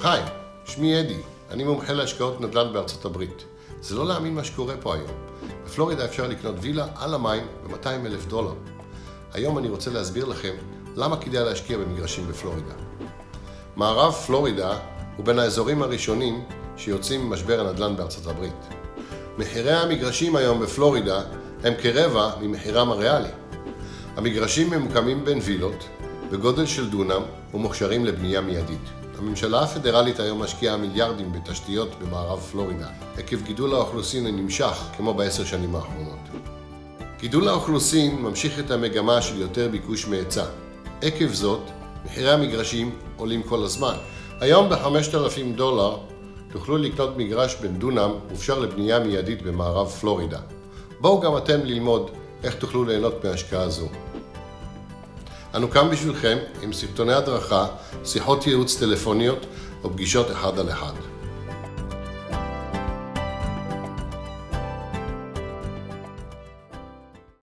היי, שמי אדי, אני מומחה להשקעות נדל"ן בארצות הברית. זה לא להאמין מה שקורה פה היום. בפלורידה אפשר לקנות וילה על המים ב$200,000. היום אני רוצה להסביר לכם למה כדאי להשקיע במגרשים בפלורידה. מערב פלורידה הוא בין האזורים הראשונים שיוצאים ממשבר הנדל"ן בארצות הברית. מחירי המגרשים היום בפלורידה הם כרבע ממחירם הריאלי. המגרשים ממוקמים בין וילות, בגודל של דונם ומוכשרים לבנייה מיידית. הממשלה הפדרלית היום משקיעה מיליארדים בתשתיות במערב פלורידה, עקב גידול האוכלוסין הנמשך כמו ב10 שנים האחרונות. גידול האוכלוסין ממשיך את המגמה של יותר ביקוש מהיצע. עקב זאת, מחירי המגרשים עולים כל הזמן. היום ב$5,000 תוכלו לקנות מגרש בין דונם ואפשר לבנייה מיידית במערב פלורידה. בואו גם אתם ללמוד איך תוכלו ליהנות מהשקעה זו. אנו כאן בשבילכם עם סרטוני הדרכה, שיחות ייעוץ טלפוניות או פגישות 1 על 1.